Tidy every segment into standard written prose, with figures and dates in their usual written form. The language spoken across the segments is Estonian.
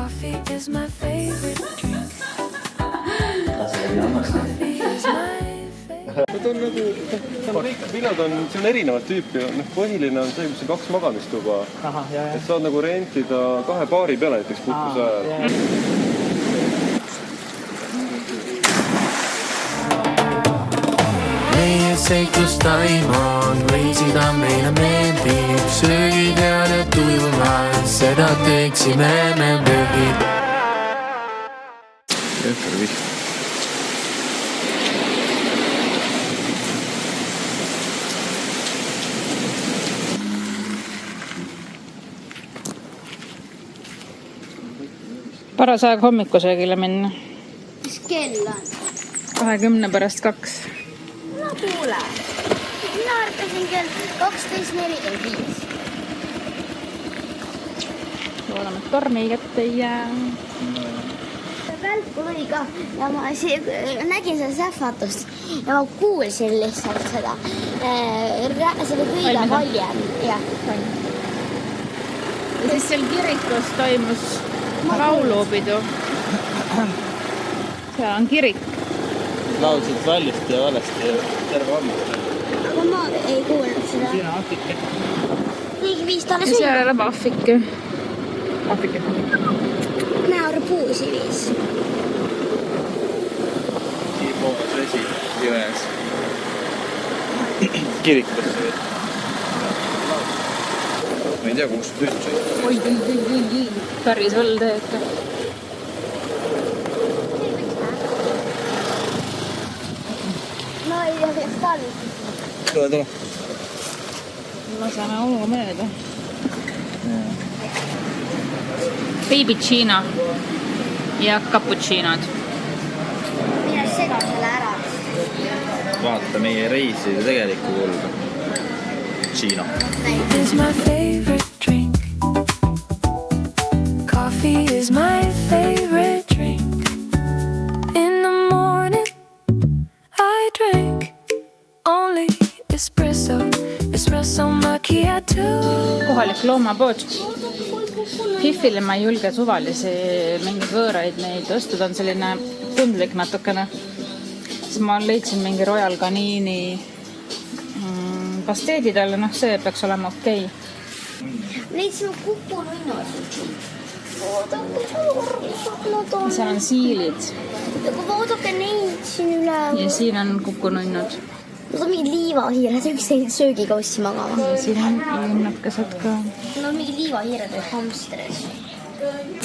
Coffee is my favorite drink. Coffee is my favorite. Need on nagu, kõik vilad on, see on erinevat tüüpi. Põhiline on see, kus on 2 magamistuba. Et saad nagu rentida 2 paari peale näiteks puhkuse ajal. Meie seiklustaim on võisida meile meeldib. Söögid ja tujuvad, seda teeksime me veelgi. Jõhker vist. Paras aeg hommikusöögile minna. Mis kell on? 20 pärast 2. No kuule. Mina arvasin kell 12:45. Loodame, et tormi kätte ei jää. Välku lõi ka ja ma nägin seda sähvatust ja ma kuulsin lihtsalt seda kõige valjem. Ja siis seal kirikus toimus laulupidu. Seal on kirik. Laulsid valjusti ja valesti ja terve hommik. Aga ma ei kuulnud seda. Siin on ahvike. Niigi viis talle Seal sõima. elab ahvike. Näoru puusi viis. Siin poolas vesi jões. Kirikusse. Ma ei tea, kus üldse. Oi. Päris võlde ikka. No ei tea, kes talvis. Tule. Me saame olu mööda. Babyccino ja cappuccinod. Mine sega selle ära. Vaata meie reiside tegelikku kulda. Hiina. Is my favorite drink. Coffee is my favorite drink. In the morning I drink only espresso macchiato. Kohalik loomapood. Hifile ma ei julge suvalisi mingeid võõraid neid ostuda, on selline tundlik natukene. Siis ma leidsin mingi Royal Canini pasteedi talle, see peaks olema okei. Leidsin kukununnud. Seal on siilid. Aga vaadake neid siin üle. Ja siin on kukununnud. Nad on mingi liivahiired, üks söögikaussi magama. Ja siin on linnakesed ka. Nad on mingi liivahiired või hamstrid.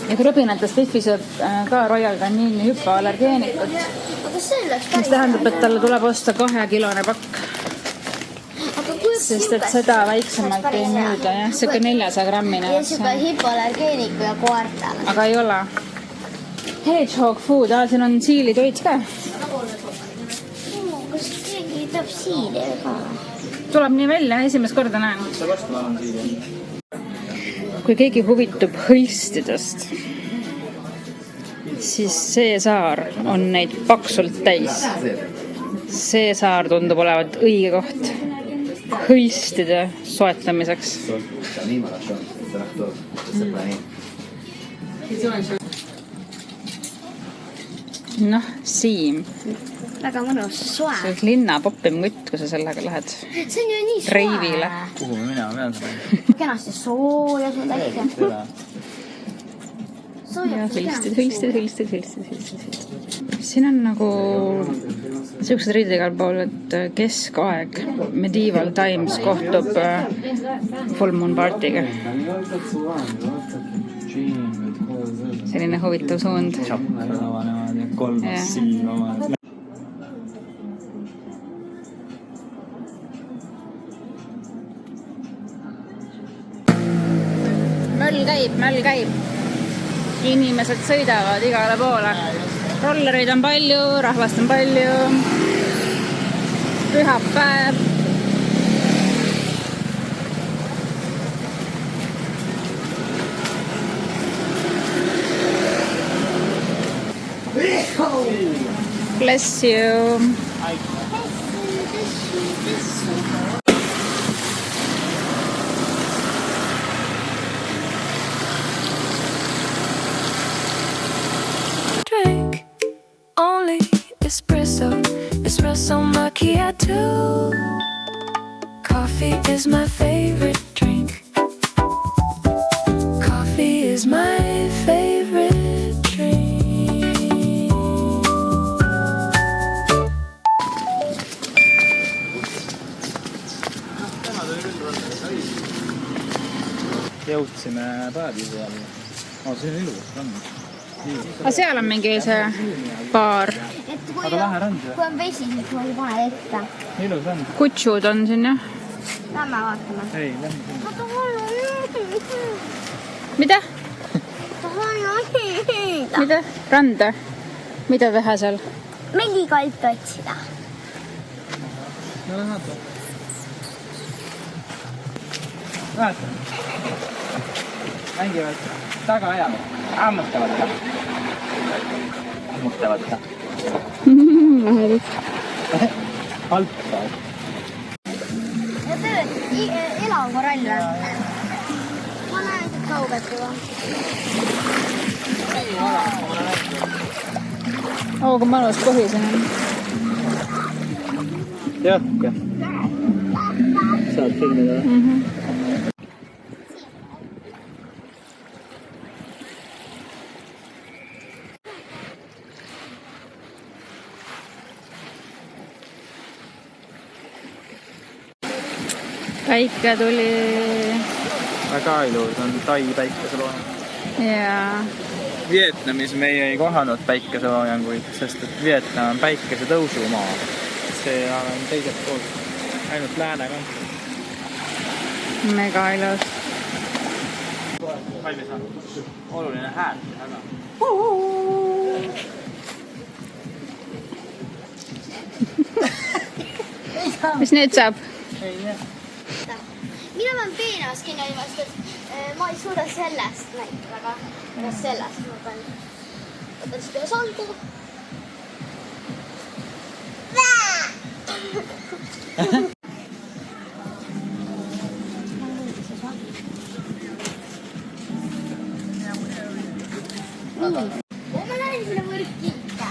Ja krõbinatest Hiffi sööb ka Royal Canini hüppeallergeenikut. Aga see läks Mis tähendab, et talle tuleb osta 2-kilone pakk. Sest et seda väiksemalt ei müüda, jah. Siuke 400 grammine. Ja siuke hüpoallergeeniku ja koertale. Aga ei ole. Hedgehog food, siin on siilitoits ka. Kas keegi teeb siili ka? Tuleb nii välja, esimest korda näen. Kui keegi huvitub hõlstidest, siis see saar on neid paksult täis. See saar tundub olevat õige koht hõlstide soetamiseks. Siim. Väga mõnus, soe. See oleks linna poppim kutt, kui sa sellega lähed See on ju nii soe. reivile. Kuhu me minema pean seda? Kenasti soojas on täitsa. Ja hõlstid. Siin on nagu siuksed riided igal pool, et keskaeg, medieval times kohtub full moon partiga. Selline huvitav suund. Möll käib. Inimesed sõidavad igale poole. Rollereid on palju, rahvast on palju. Pühapäev. Bless you. too. Coffee is my favorite drink. Coffee is my favorite drink. Jõudsime päevi peale. See on ilus rand. aga seal on mingi see baar. et kui Aga lähe rand, kui on vesi, siis ma ei pane ette. Ilus rand. Kutsud on siin jah. Lähme vaatame. Ei, lähme sinna. Ma tahan Mida? ohida. Mida? Randa? Mida teha seal? Melikalpi otsida. No lähe vaata. Vaata. Mängivad taga ajavad. Ammustavad ta. Ammustavad ta. Halb saad. Ja töö, elav korall või? Ma näen siit kaugelt juba. Oo, kui mõnus põhi siin on. Jätke. Saad filmida või? Päike tuli Väga ilus on Tai päikeseloojang. ja Vietnamis meie ei kohanud päikeseloojanguid, sest et Vietnam on päikesetõusumaa. See on teiselt poolt, ainult lääne kant. mega ilus. Valmis on. Oluline hääl taga. Mis nüüd saab? Mina pean peenas kinni hoidma, sest et ma ei suuda sellest näita väga. Kas sellest ma pean. Võtan seda ühe salgu. Nii. Ma lähen sinna võrki ikka.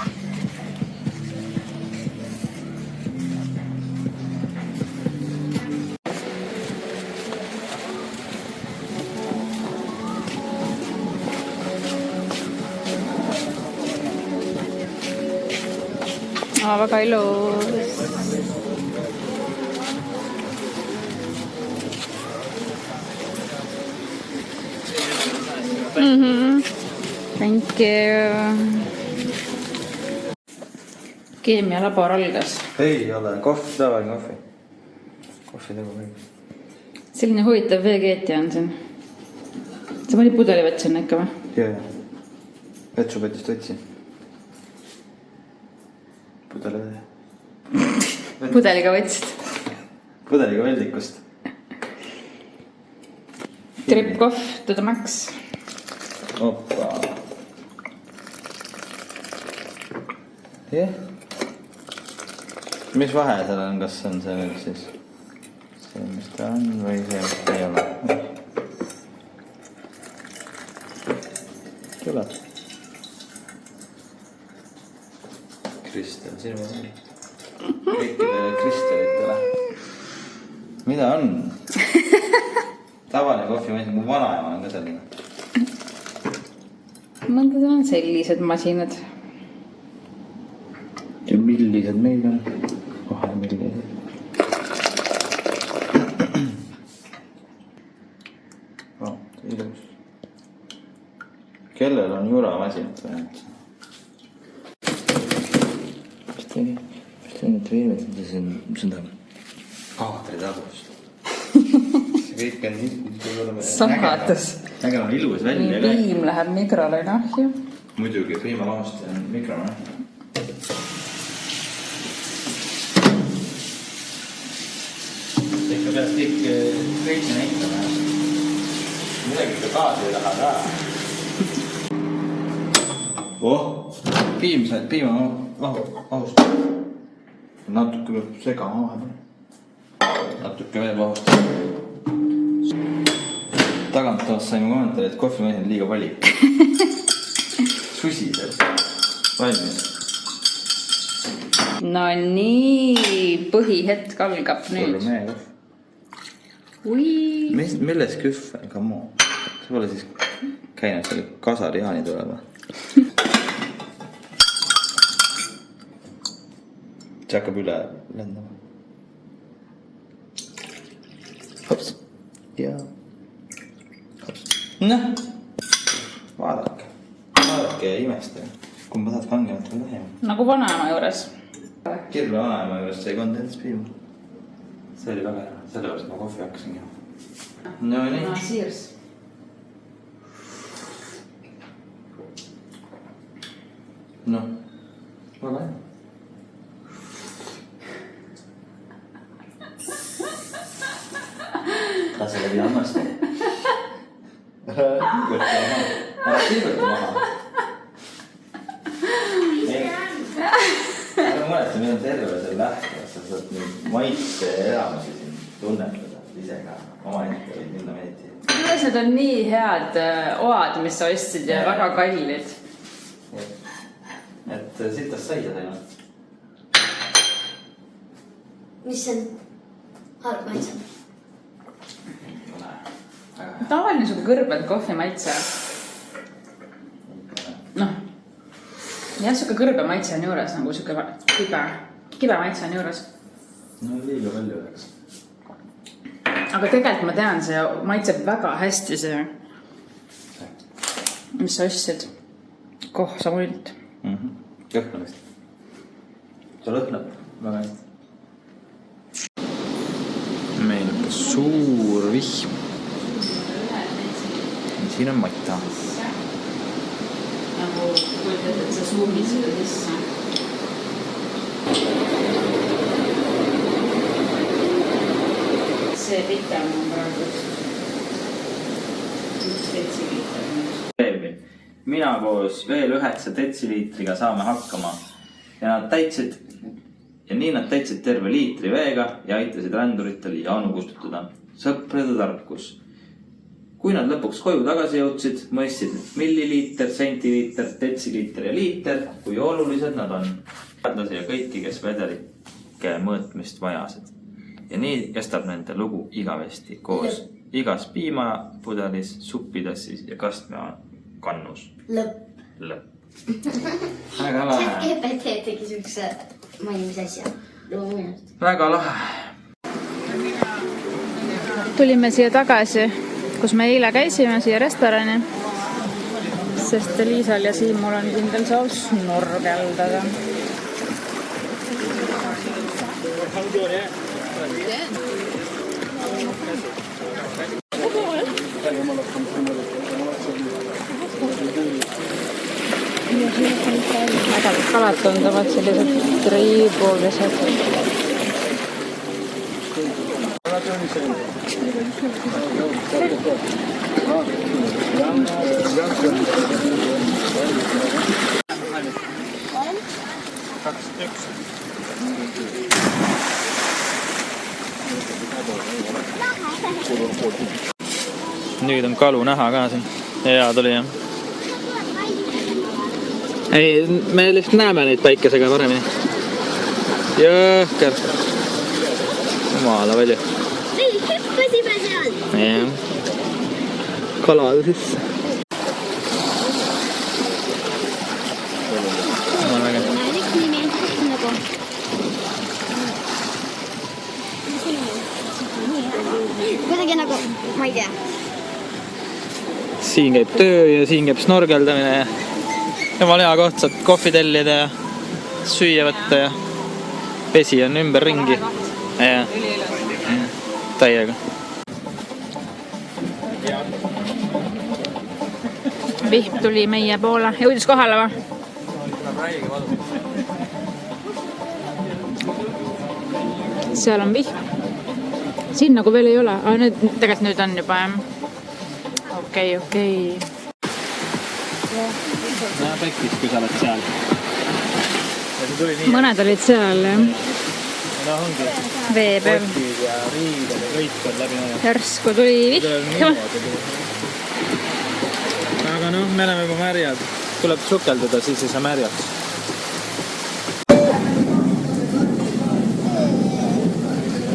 Väga ilus. Thank you. Keemialabor algas. Ei ole, kohv, tavaline kohvi. Kohvi tegu kõik. Selline huvitav veekeetja on siin. Sa panid pudelivett sinna ikka või? Jaa. Vetsupetist võtsin. Pudelivett. Pudeliga võtsid. Pudeliga veldikust. Trip kohv to the max. Oppa. Jah. Mis vahe seal on, kas on see nüüd siis see, mis ta on või see, mis ta ei ole? Tuleb. Kristel, sinu on. Kõikidele kristelitele. Mida on? Tavaline kohvimais, mu vanaema on ka selline. Mõndad on sellised masinad. Ja millised meil on? Kohe millised. Oh, ilus. Kellel on juramasinat või üldse? Mis tegi? Mis ta nüüd viinud? See on seda kaadritadust. See kõik on Samadus. Äge on ilus välja. Piim läheb mikrole nahju. Muidugi, piimalaost on mikrone. Ikka pead kõik näitama. Midagi ka kaasa ei taha ka. Piimalaost. Natuke peab segama vahepeal. Natuke veel vahustada. Taganttoast saime kommentaari, et kohvimais on liiga palju. Susi seal. Valmis. No nii, põhihetk algab nüüd. Ui. Milles küff on? Come on. See pole siis käinud selle kasari jaani tulema. See hakkab üle lendama. Hops. Ja. Hops. Noh. Vaadake ja imestage. Kui ma tahad kangemat või lahema. Nagu vanaema juures. Kirve vanaema juures sai kondenspiima. See oli väga hea. Selle juures ma kohvi hakkasin jah. No nii. Siirs. Noh. Väga hea. Lase läbi hammast. Ära kirjuta maha. Ära mõeleta, meil on terve see lähtes, sa saad nüüd maitse elamusi siin tunnetada ise ka. Omaette võid minna meeti. Kuidas need on nii head oad, mis sa ostsid ja väga kallid? Et sitast saida teema. Mis see on? Halb maitse. Tavaline suga kõrbed kohvi maitse. Noh. Jah, suga kõrbe maitse on juures, nagu suga kibe maitse on juures. No liiga palju oleks. Aga tegelikult ma tean, see maitseb väga hästi see, mis sa ostsid. Koh, sa mõnid. Kõhklamist. See lõhnab väga hästi. Meil on suur vihm. Siin on matta. Nagu kuuled, et sa suumid seda sisse. See pikem on praegu 1 detsiliiter. Mina koos veel 9 detsiliitriga saame hakkama. Ja nad täitsid terve liitri veega ja aitasid ränduritel jaanu kustutada. Sõprade tarkus. Kui nad lõpuks koju tagasi jõudsid, mõistsid milliliiter, sentiliiter, detsiliiter ja liiter, kui olulised nad on. Teadlasi ja kõiki, kes vedelike mõõtmist vajasid. Ja nii kestab nende lugu igavesti koos igas piimapudelis, suppitassis ja kastmea kannus. Lõpp. Väga lahe. GPT tegi sihukese mainimisasja. Väga lahe. Tulime siia tagasi, kus me eile käisime siia restorani, sest Liisal ja Siimul on kindel soov snorgeldada. Ägedad kalad tunduvad sellised triibulised. Nüüd on kalu näha ka siin. Hea tuli jah. Ei, me lihtsalt näeme neid päikesega paremini. Jõhker. Jumala palju. Meil hüppasime seal. Jah. Kalad sisse. Jumala äge. Kuidagi nagu, ma ei tea. Siin käib töö ja siin käib snorgeldamine ja jumala hea koht, saad kohvi tellida ja süüa võtta ja vesi on ümber ringi. Ja. Täiega. Vihm tuli meie poole. Jõudis kohale va? Seal on vihm. Siin nagu veel ei ole. Aga tegelikult nüüd on juba jah. Okei. Näe pekkis, kui sa oled seal. Mõned olid seal jah. No ongi. Vee peal. Kotid ja riided ja kõik on läbi näha. Järsku tuli vihm. Aga noh, me oleme juba märjad. Tuleb sukeldada, siis ei saa märjaks.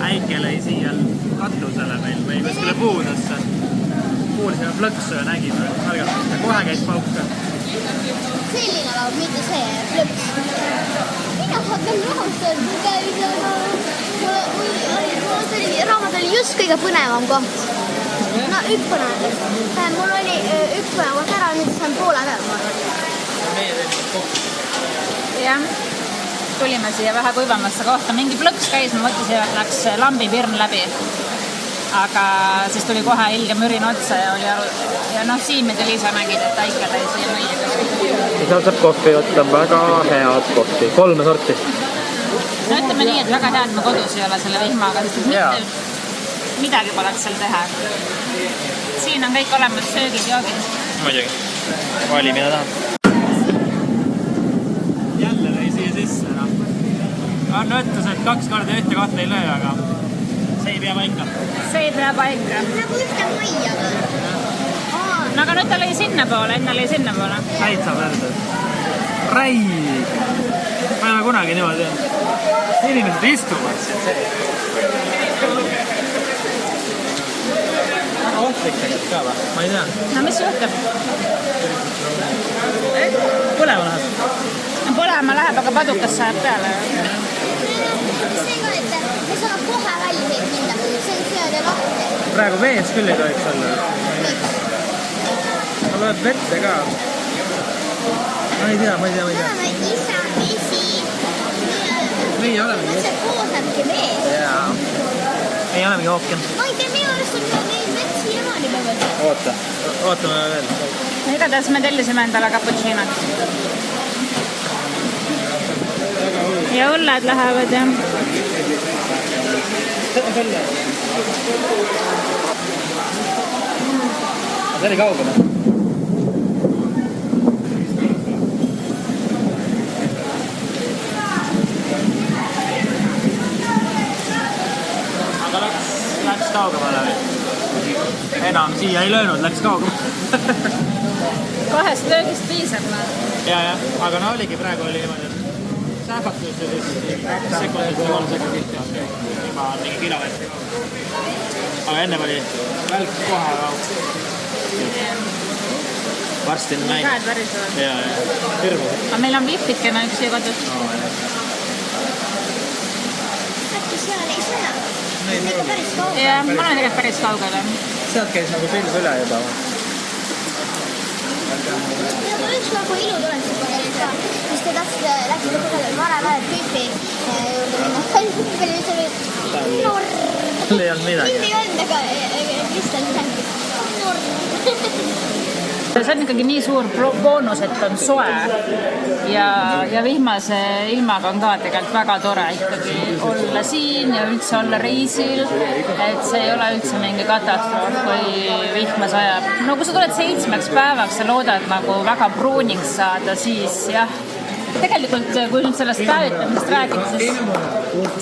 päike lõi siia katusele meil või kuskile puudesse. Kuulsime plõksu ja nägime algatust ja kohe käis pauka. Selline laul, mitte see plõks. Mina hakkan rahustada, kui raamat oli just kõige põnevam koht. No üks põnev. Mul oli üks põnev koht ära, nüüd saan poole peal, ma arvan. Jah, tulime siia vähe kuivamasse kohta. Mingi plõks käis, ma mõtlesin, et läks lambipirn läbi. Aga siis tuli kohe ilge mürin otsa ja Siimid ja Liisa nägid, et Taike täis siia müüa. Seal saab kohvi võtta, väga head kohvi, 3 sorti. No ütleme nii, et väga hea, et me kodus ei ole selle vihmaga, sest mitte midagi poleks seal teha. Siin on kõik olemas söögid, joogid. Muidugi, vali mida tahab. Jälle lõi siia sisse, On ütles, et 2 korda ühte kohta ei löö, aga see ei pea paika. See ei pea paika. Nagu ühte majja või? No aga nüüd ta lõi sinna poole, enne lõi sinna poole. Täitsa värde. Räig! Ma ei ole kunagi niimoodi. Inimesed istuvad siin. Ohtlik tegelikult ka või? Ma ei tea. No mis juhtub? Põlema läheb. Põlema läheb, aga padukas sajab peale. See ka, et me saame kohe välja minna, see on seade lahti. Praegu vees küll ei tohiks olla. Ma loeb vette ka. Ma ei tea. Me oleme isa, vesi. Meie olemegi vesi. See koosnebki vees. Jaa. Meie olemegi ookean. Ma ei tea, minu arust on neid vett siiamaani peavad. Ootame veel. Igatahes me tellisime endale cappuccinot. Ja õlled lähevad ja... See oli kaugele. Aga läks kaugemale. Enam siia ei löönud, läks kaugemale. 2 löögist piisab. Ja, aga no oligi praegu oli niimoodi, et sähvatus ja siis 2 sekundit ja 3 sekundit ja juba on mingi kilomeetri. Aga ennem oli välk kohe raud. Varsti on näinud. Käed värisevad. Ja, hirmu. Aga meil on vihvikene üks siia kodus. Äkki seal ei sõna? See on ikka päris kaugel. Ja, ma olen tegelikult päris kaugele. Sealt käis nagu pilv üle juba. Ja mul üks nagu ilu tuleks ka, mis te läksite kusagil varem tüüpi juurde minna. Palju see oli Norr. Mul ei olnud midagi. Mind ei olnud, aga Kristel rääkis Norr. See on ikkagi nii suur boonus, et on soe ja vihmase ilmaga on ka tegelikult väga tore ikkagi olla siin ja üldse olla reisil, et see ei ole üldse mingi katastroof, kui vihma sajab. No kui sa tuled 7 päevaks ja loodad nagu väga pruuniks saada, siis jah, tegelikult kui nüüd sellest päevitamisest räägida,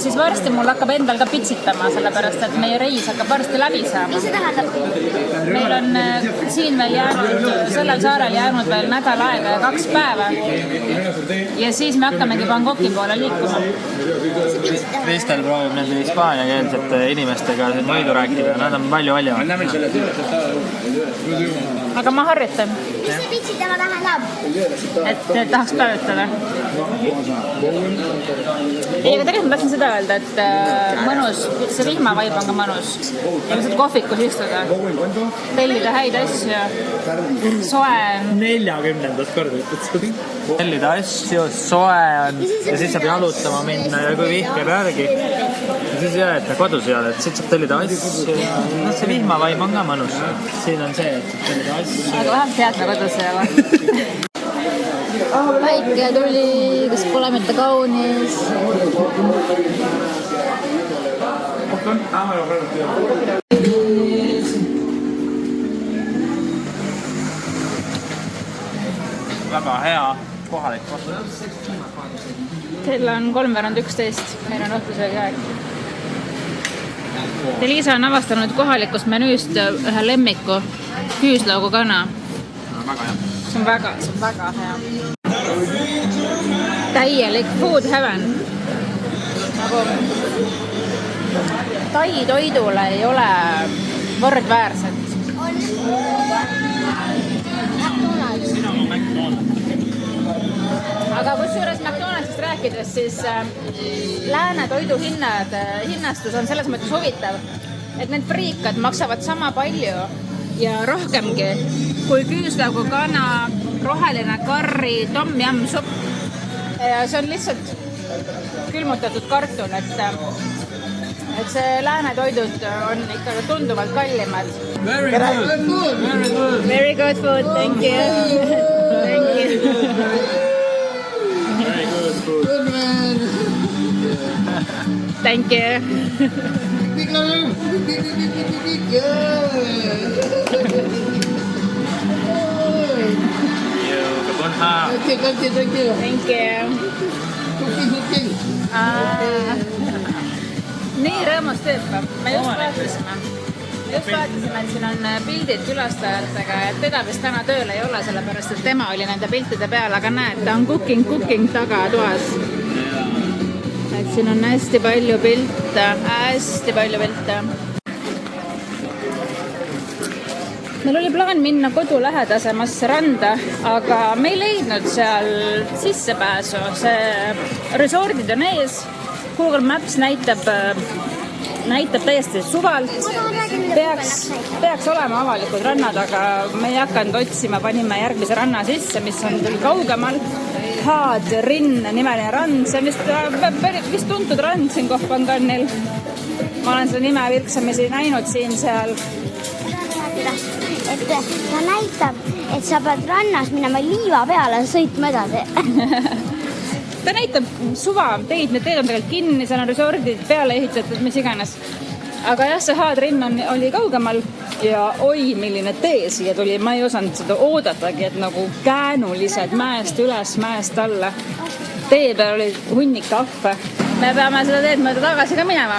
siis varsti mul hakkab endal ka pitsitama, sellepärast et meie reis hakkab varsti läbi saama. Mis see tähendab? Meil on siin veel jäänud, sellel saarel jäänud veel nädal aega ja 2 päeva. Ja siis me hakkamegi Bangkoki poole liikuma. Kristel proovib nende hispaaniakeelsete inimestega võidu rääkida, nad on palju valjavad. Aga ma harjutan, Mis see pitsitama tähendab? et tahaks päevitada. Ei, aga tegelikult ma tahtsin seda öelda, et mõnus, see vihmavaib on ka mõnus. Ja lihtsalt kohvikus istuda, tellida häid asju, soe. 40. korda ütled seda. Tellida asju, soe on ja siis saab jalutama minna ja kui vihm käib järgi. Ja siis jah, et kodus ei ole, et siit saab tellida asju. No see vihmavaib on ka mõnus. Siin on see, et saab tellida asju. Aga vähemalt head me kodus ei ole. Päike tuli, kas pole mitte kaunis. Väga hea kohalik koht. Kell on 3:11, meil on õhtusöögi aeg. Liisa on avastanud kohalikust menüüst ühe lemmiku, küüslaugukana. Väga hea. See on väga hea. Täielik food heaven. Nagu Tai toidule ei ole võrdväärset. Aga kusjuures McDonaldsist rääkides, siis lääne toidu hinnastus on selles mõttes huvitav, et need friikad maksavad sama palju ja rohkemgi kui küüslaugu kana, roheline karri, tom yum supp. Ja see on lihtsalt külmutatud kartul, et see lääne toidud on ikka tunduvalt kallimad. Very good. Very good food, thank you. Thank you. Very good food. Good man. Thank you. Thank you. Thank you. Nii rõõmus tüüp. Me just vaatasime, et siin on pildid külastajatega, et teda vist täna tööl ei ole, sellepärast et tema oli nende piltide peal, aga näed, ta on cooking taga toas. Et siin on hästi palju pilte. Meil oli plaan minna kodu lähedasemasse randa, aga me ei leidnud seal sissepääsu. See resordid on ees. Google Maps näitab täiesti suvalt. Peaks olema avalikud rannad, aga me ei hakanud otsima, panime järgmise ranna sisse, mis on küll kaugemal. Haad Rinn nimeline rand, see on vist tuntud rand siin Kohtpangannil. Ma olen seda nime virksamisi näinud siin-seal. Et ta näitab, et sa pead rannas minema liiva peale sõitma edasi. Ta näitab suva teid, need teed on tegelikult kinni, seal on resordid peale ehitatud, mis iganes. Aga jah, see Haadrinn oli kaugemal ja oi, milline tee siia tuli. Ma ei osanud seda oodatagi, et nagu käänulised mäest üles, mäest alla. Tee peal oli hunnik ahve. Me peame seda teed mööda tagasi ka minema.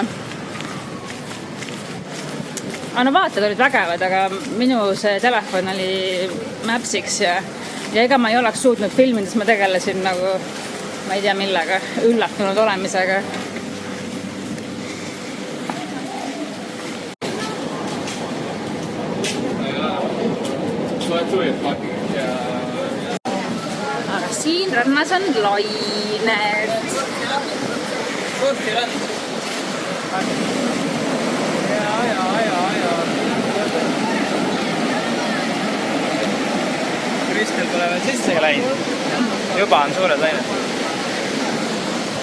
No vaated olid vägevad, aga minu see telefon oli Mapsiks ja ega ma ei oleks suutnud filmides, ma tegelesin nagu, ma ei tea millega, üllatunud olemisega. Aga siin rannas on lained. Kristel pole veel sissega läinud. Juba on suured lained.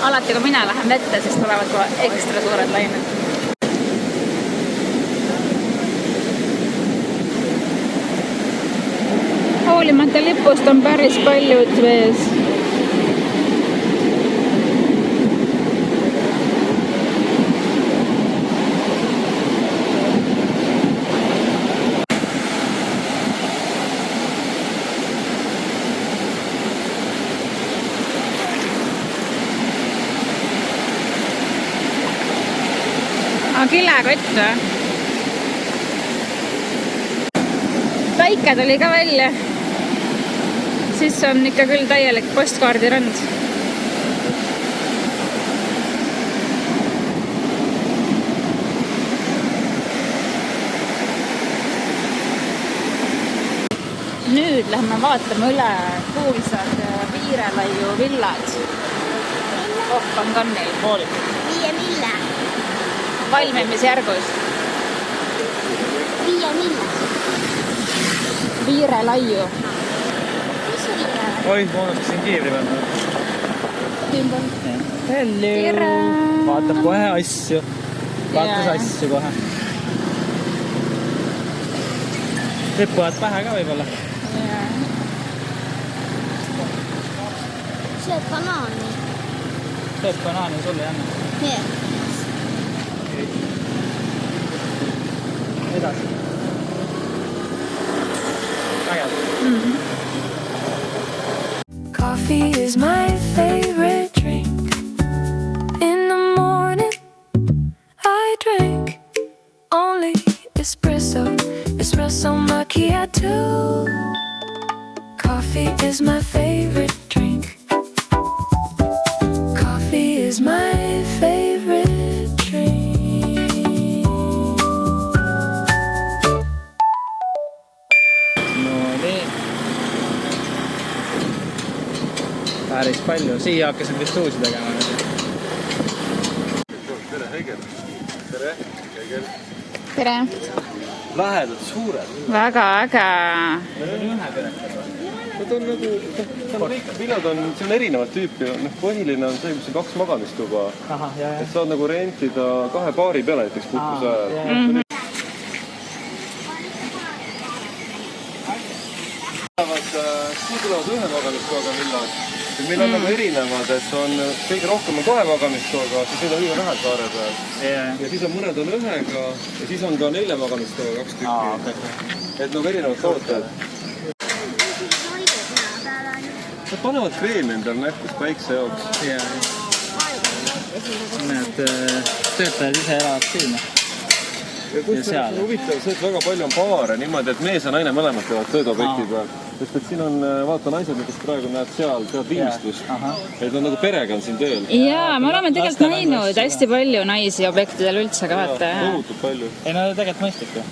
Alati kui mina lähen vette, siis tulevad kohe ekstra suured lained. Hoolimata lipust on päris paljud vees. Kilekott või? Päike tuli ka välja. Siis on ikka küll täielik postkaardirand. Nüüd lähme vaatame üle kuulsad Viirelaiu villad Kohtpangannil. Viie mille. Valmimisjärgus. Viie mille. Viirelaiu. Oi, ma unustasin kiivri peal. Hello. Tere. Vaatab kohe asju. Vaatas asju kohe. Rippuvad pähe ka võibolla. Sööd banaani. Sööd banaani sulle jälle. Edasi. Coffee is my favorite drink. In the morning, I drink only espresso macchiato. Coffee is my favorite drink. Coffee is my favorite drink. päris palju, siia hakkasin vist uusi tegema. Tere, Hegel. Tere, Hegel. tere! Lähedalt suured. Väga äge! Nad on nagu, kõik villad on, see on erinevat tüüpi. Põhiline on see, kus on 2 magamistuba. Et saad nagu rentida 2 paari peale näiteks puhkuse ajal. Siin tulevad 1 magamistoaga villad. Meil on nagu erinevad, et on kõige rohkem on 2 magamistoaga, siis need on liiga vähe saare peal. Ja siis on mõned on 1-ga ja siis on ka 4 magamistoaga 2 tükki. Et nagu erinevad tooted. Nad panevad kreemi endal nähtus päikse jaoks. Need töötajad ise elavad siin. Ja kus on huvitav see, et väga palju on paare niimoodi, et mees ja naine mõlemad teevad tööd objekti peal. Sest et siin on, vaata naised, kes praegu näed seal, teevad viimistlust. Et on nagu perega on siin tööl. Jaa, me oleme tegelikult näinud hästi palju naisi objektidel üldse ka vaata. Tohutult palju. Ei, no tegelikult mõistlik ju.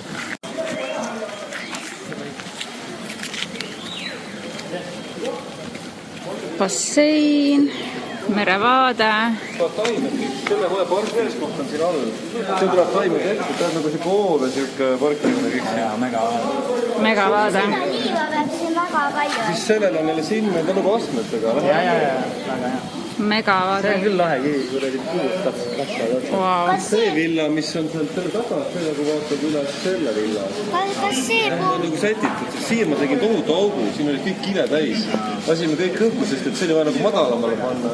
Bassein, merevaade. Taimed, selle moe parkimiskoht on siin all. See tuleb taimed ette, ta on nagu see kool ja siuke parkimine kõik. Jaa, Megavaade. liiva peab siin väga palju. Siis sellel on jälle silme, ta nagu astmetega. Jaa, väga hea. Megavaade. See on küll lahe kivi, kuradi puud täpselt kasvavad. Wow. See villa, mis on seal selle taga, see nagu vaatab üles selle villa. Kas see On nagu sätitud, sest siia ma tegin tohutu augu, siin oli kõik kile täis. Lasime kõik õhku, sest et see oli vaja nagu madalamale panna.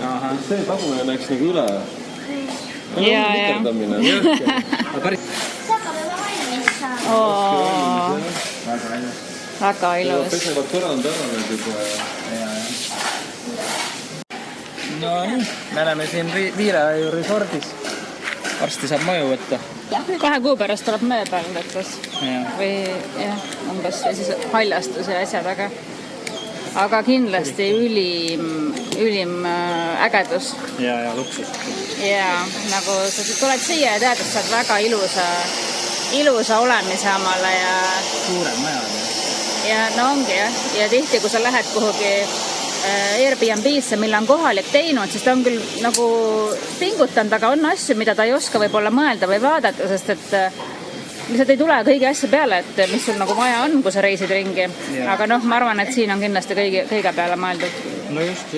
See tagumine näeks nagu üle. Jaa. see hakkab juba valmis saama? Väga ilus. Pesevad põrand ära nüüd juba. No nii, me oleme siin Viireaju resordis. Varsti saab maju võtta. 2 kuu pärast tuleb mee peal võttes. Või jah, umbes ja siis haljastus ja asjad, aga kindlasti ülim ägedus. Ja luksus. Ja nagu sa tuled siia ja tead, et saad väga ilusa olemise omale ja... Suurem maja. Ja no ongi jah. Ja tihti, kui sa lähed kuhugi Airbnb-sse, mille on kohalik teinud, siis ta on küll nagu pingutanud, aga on asju, mida ta ei oska võib-olla mõelda või vaadata, sest et lihtsalt ei tule kõigi asja peale, et mis sul nagu vaja on, kui sa reisid ringi. Aga noh, ma arvan, et siin on kindlasti kõige peale mõeldud. No just.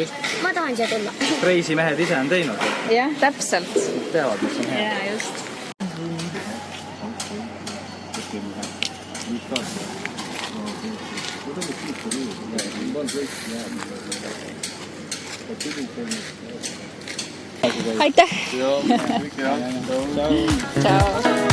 Ma tahan siia tulla. Reisimehed ise on teinud. Jah, täpselt. Teavad, mis on hea. Ja, just. Aitäh! Joo, kõik hea. Ciao!